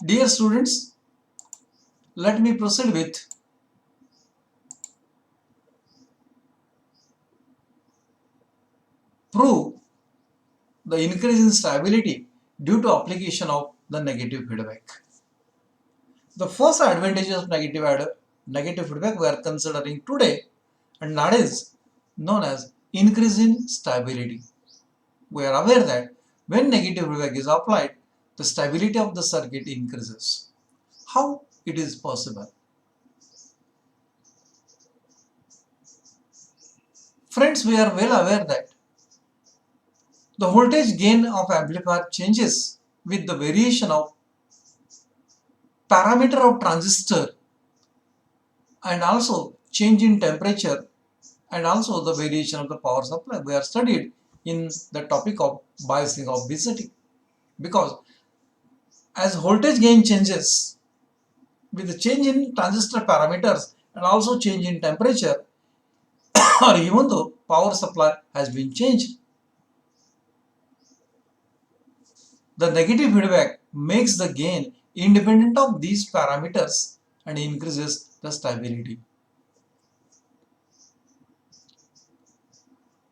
Dear students, let me proceed with prove the increase in stability due to application of the negative feedback. The first advantage of negative feedback we are considering today, and that is known as increase in stability. We are aware that when negative feedback is applied, the stability of the circuit increases. How it is possible? Friends, we are well aware that the voltage gain of amplifier changes with the variation of parameter of transistor and also change in temperature and also the variation of the power supply. We are studied in the topic of biasing of B.Sc-II, because as voltage gain changes with the change in transistor parameters and also change in temperature or even though power supply has been changed, the negative feedback makes the gain independent of these parameters and increases the stability.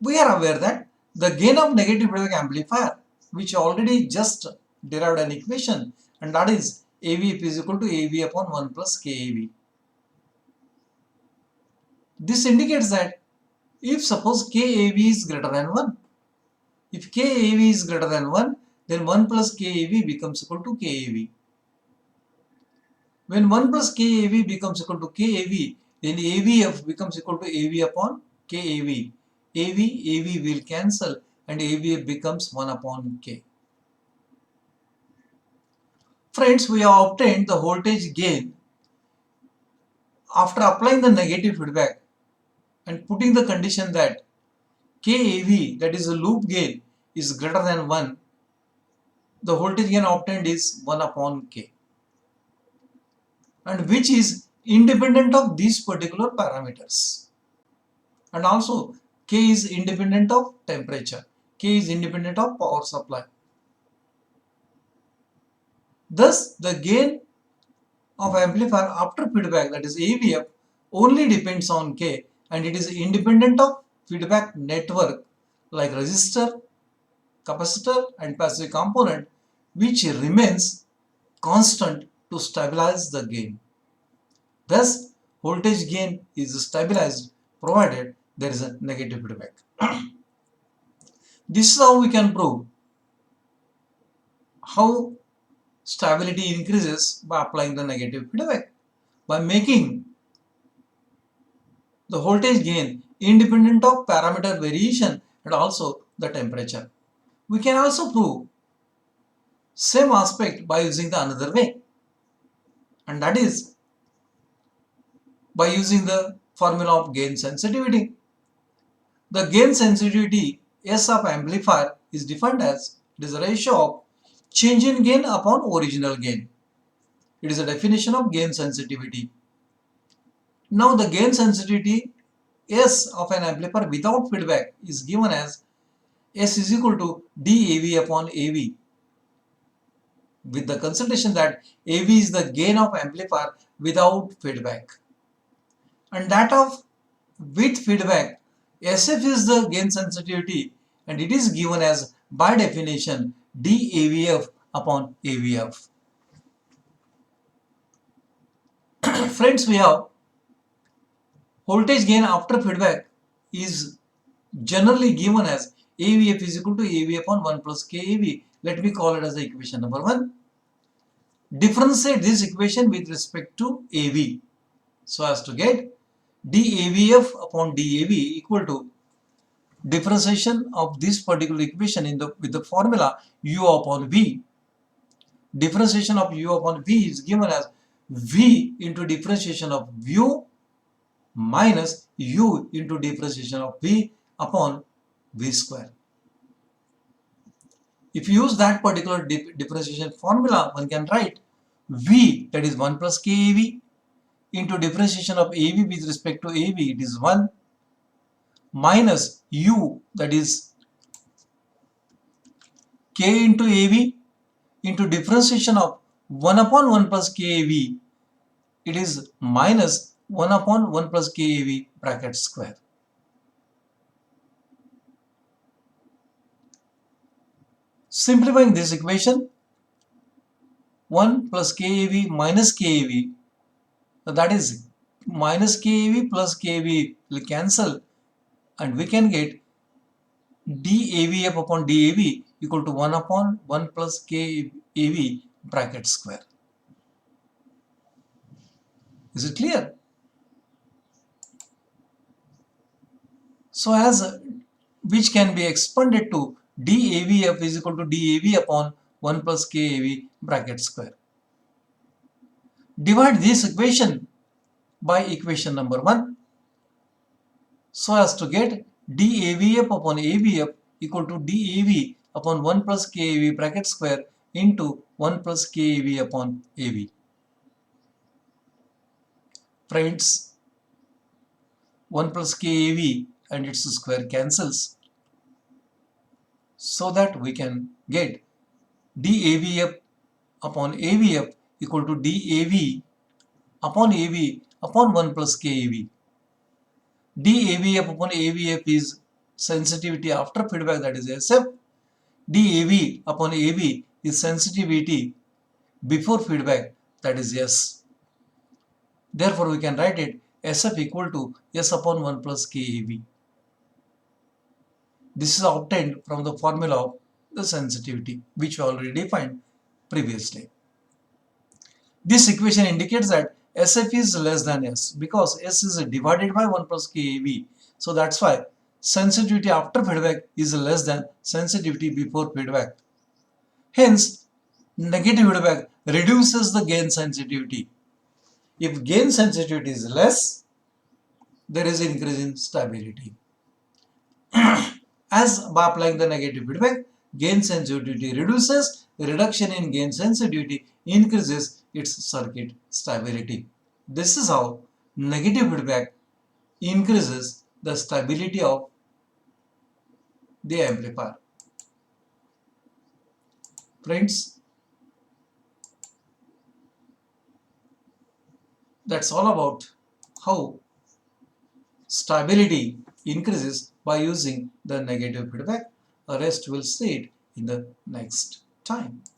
We are aware that the gain of negative feedback amplifier, which already just derived an equation, and that is AVF is equal to AV upon 1 plus KAV. This indicates that if suppose KAV is greater than 1, if KAV is greater than 1, then 1 plus KAV becomes equal to KAV. When 1 plus KAV becomes equal to KAV, then AVF becomes equal to AV upon KAV. AV will cancel and AVF becomes 1 upon K. Friends, we have obtained the voltage gain after applying the negative feedback and putting the condition that KAV, that is the loop gain, is greater than 1. The voltage gain obtained is 1 upon K, and which is independent of these particular parameters. And also K is independent of temperature, K is independent of power supply. Thus, the gain of amplifier after feedback, that is AVF, only depends on K, and it is independent of feedback network like resistor, capacitor and passive component, which remains constant to stabilize the gain. Thus, voltage gain is stabilized provided there is a negative feedback. This is how we can prove how stability increases by applying the negative feedback, by making the voltage gain independent of parameter variation and also the temperature. We can also prove same aspect by using the another way, and that is by using the formula of gain sensitivity. The gain sensitivity S of amplifier is defined as it is a ratio of change in gain upon original gain. It is a definition of gain sensitivity. Now the gain sensitivity S of an amplifier without feedback is given as S is equal to dAV upon AV, with the consideration that AV is the gain of amplifier without feedback, and that of with feedback, SF is the gain sensitivity, and it is given as by definition dAVF upon AVF. Friends, we have voltage gain after feedback is generally given as AVF is equal to AV upon 1 plus KAV. Let me call it as the equation number 1. Differentiate this equation with respect to AV so as to get dAVF upon dAV equal to differentiation of this particular equation with the formula U upon V. Differentiation of U upon V is given as V into differentiation of U minus U into differentiation of V upon V square. If you use that particular differentiation formula, one can write V, that is 1 plus KAV, into differentiation of AV with respect to AV, it is 1, minus U, that is K into AV, into differentiation of 1 upon 1 plus KAV, it is minus 1 upon 1 plus KAV bracket square. Simplifying this equation, 1 plus KAV minus KAV, that is minus KAV plus KAV will cancel, and we can get dAVF upon dAV equal to 1 upon 1 plus KAV bracket square. Is it clear? So as which can be expanded to dAVF is equal to dAV upon 1 plus KAV bracket square. Divide this equation by equation number 1 so as to get dAVF upon AVF equal to dAV upon 1 plus KAV bracket square into 1 plus KAV upon AV. Friends, 1 plus KAV and its square cancels, so that we can get dAVF upon AVF equal to dAV upon AV upon 1 plus KAV. dAVF upon AVF is sensitivity after feedback, that is SF. dAV upon AV is sensitivity before feedback, that is S. Therefore, we can write it SF equal to S upon 1 plus KAV. This is obtained from the formula of the sensitivity, which we already defined previously. This equation indicates that SF is less than S because S is divided by 1 plus KAV. So that's why sensitivity after feedback is less than sensitivity before feedback. Hence, negative feedback reduces the gain sensitivity. If gain sensitivity is less, there is an increase in stability. As by applying the negative feedback, gain sensitivity reduces, reduction in gain sensitivity increases its circuit stability. This is how negative feedback increases the stability of the amplifier. Friends, that's all about how stability increases by using the negative feedback. The rest we'll see it in the next time.